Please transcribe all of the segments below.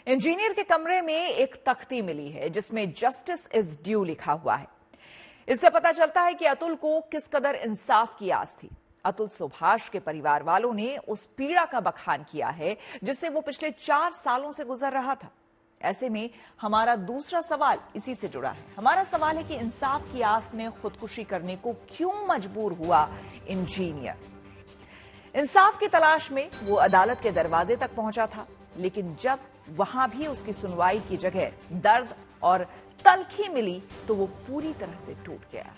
Engineer के कमरे में एक तख्ती मिली है जिसमें जस्टिस इज ड्यू लिखा हुआ है। इससे पता चलता है कि अतुल को किस कदर इंसाफ की आस थी। अतुल सुभाष के परिवार वालों ने उस पीड़ा का बखान किया है जिससे वो पिछले 4 सालों से गुजर रहा था। ऐसे में हमारा दूसरा सवाल इसी से जुड़ा है। हमारा सवाल है कि इंसाफ की आस में खुदकुशी करने को क्यों मजबूर हुआ इंजीनियर। इंसाफ की तलाश में वो अदालत के दरवाजे तक पहुंचा था, लेकिन जब वहां भी उसकी सुनवाई की जगह दर्द और तलखी मिली तो वो पूरी तरह से टूट गया।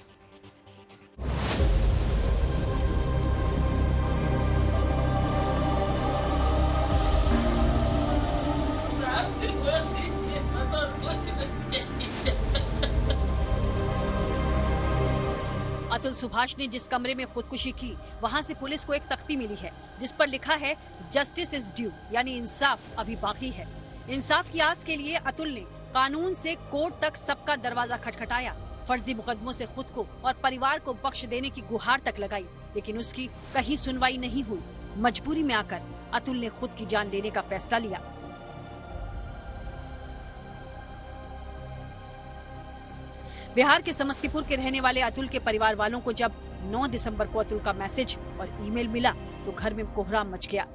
अतुल सुभाष ने जिस कमरे में खुदकुशी की, वहां से पुलिस को एक तख्ती मिली है जिस पर लिखा है जस्टिस इज ड्यू, यानी इंसाफ अभी बाकी है। इंसाफ की आस के लिए अतुल ने कानून से कोर्ट तक सबका दरवाजा खटखटाया, फर्जी मुकदमों से खुद को और परिवार को बख्श देने की गुहार तक लगाई, लेकिन उसकी कहीं सुनवाई नहीं हुई। मजबूरी में आकर अतुल ने खुद की जान लेने का फैसला लिया। बिहार के समस्तीपुर के रहने वाले अतुल के परिवार वालों को जब 9 दिसंबर को अतुल का मैसेज और ईमेल मिला तो घर में कोहराम मच गया।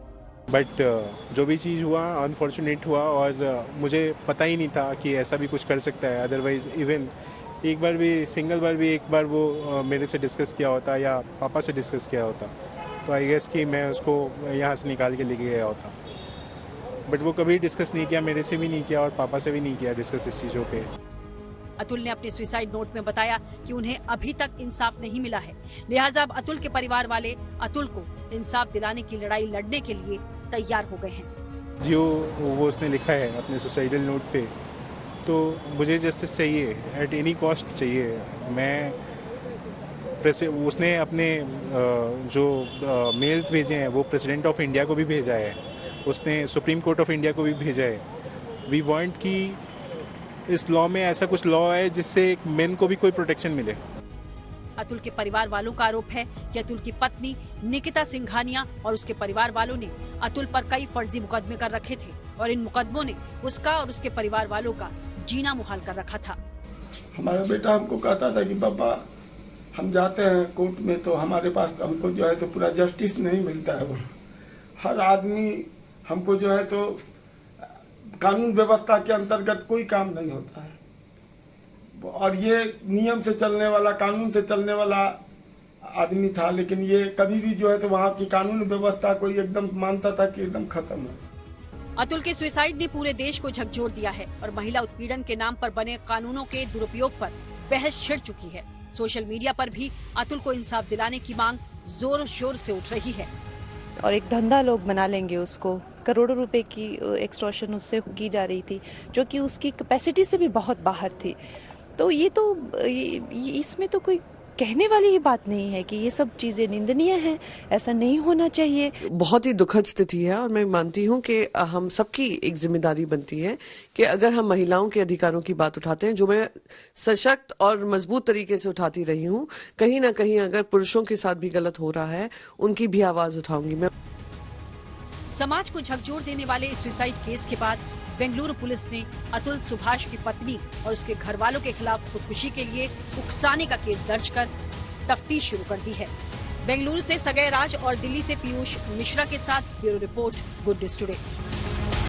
बट जो भी चीज़ हुआ अनफॉर्चुनेट हुआ और मुझे पता ही नहीं था कि ऐसा भी कुछ कर सकता है। अदरवाइज इवन एक बार भी सिंगल बार भी एक बार वो मेरे से डिस्कस किया होता या पापा से डिस्कस किया होता तो आई गेस कि मैं उसको यहाँ से निकाल के लेके गया होता। बट वो कभी डिस्कस नहीं किया, मेरे से भी नहीं किया और पापा से भी नहीं किया डिस्कस इस चीज़ों पे। अतुल ने अपने सुसाइड नोट में बताया कि उन्हें अभी तक इंसाफ नहीं मिला है, लिहाजा अब अतुल के परिवार वाले अतुल को इंसाफ दिलाने की लड़ाई लड़ने के लिए तैयार हो गए हैं। जो वो उसने लिखा है अपने सुसाइडल नोट पे, तो मुझे जस्टिस चाहिए, एट एनी कॉस्ट चाहिए। उसने अपने जो मेल्स भेजे हैं वो प्रेसिडेंट ऑफ इंडिया को भी भेजा है, उसने सुप्रीम कोर्ट ऑफ इंडिया को भी भेजा है। वी वांट कि इस लॉ में ऐसा कुछ लॉ है जिससे एक मेन को भी कोई प्रोटेक्शन मिले। अतुल के परिवार वालों का आरोप है कि अतुल की पत्नी निकिता सिंघानिया और उसके परिवार वालों ने अतुल पर कई फर्जी मुकदमे कर रखे थे और इन मुकदमों ने उसका और उसके परिवार वालों का जीना मुहाल कर रखा था। हमारा बेटा हमको कहता था कि पापा हम जाते हैं कोर्ट में तो हमारे पास हमको जो है तो पूरा जस्टिस नहीं मिलता है। हर आदमी हमको जो है तो कानून व्यवस्था के अंतर्गत कोई काम नहीं होता है और ये नियम से चलने वाला, कानून से चलने वाला आदमी था, लेकिन ये कभी भी जो है तो वहाँ की कानून व्यवस्था को एकदम मानता था कि एकदम खत्म है। अतुल के सुसाइड ने पूरे देश को झकझोर दिया है और महिला उत्पीड़न के नाम पर बने कानूनों के दुरुपयोग पर बहस छिड़ चुकी है। सोशल मीडिया पर भी अतुल को इंसाफ दिलाने की मांग जोर शोर से उठ रही है और एक धंधा लोग बना लेंगे उसको। करोड़ों रुपए की एक्सटॉर्शन उससे की जा रही थी जो कि उसकी कैपेसिटी से भी बहुत बाहर थी। तो इसमें तो कोई कहने वाली ही बात नहीं है कि ये सब चीजें निंदनीय हैं, ऐसा नहीं होना चाहिए। बहुत ही दुखद स्थिति है और मैं मानती हूँ कि हम सबकी एक जिम्मेदारी बनती है कि अगर हम महिलाओं के अधिकारों की बात उठाते हैं, जो मैं सशक्त और मजबूत तरीके से उठाती रही हूँ, कहीं ना कहीं अगर पुरुषों के साथ भी गलत हो रहा है उनकी भी आवाज उठाऊंगी मैं। समाज को झकझोर देने वाले इस सुसाइड केस के बाद बेंगलुरु पुलिस ने अतुल सुभाष की पत्नी और उसके घर वालों के खिलाफ खुदकुशी के लिए उकसाने का केस दर्ज कर तफ्तीश शुरू कर दी है। बेंगलुरु से सगय राज और दिल्ली से पीयूष मिश्रा के साथ bureau report, good news today.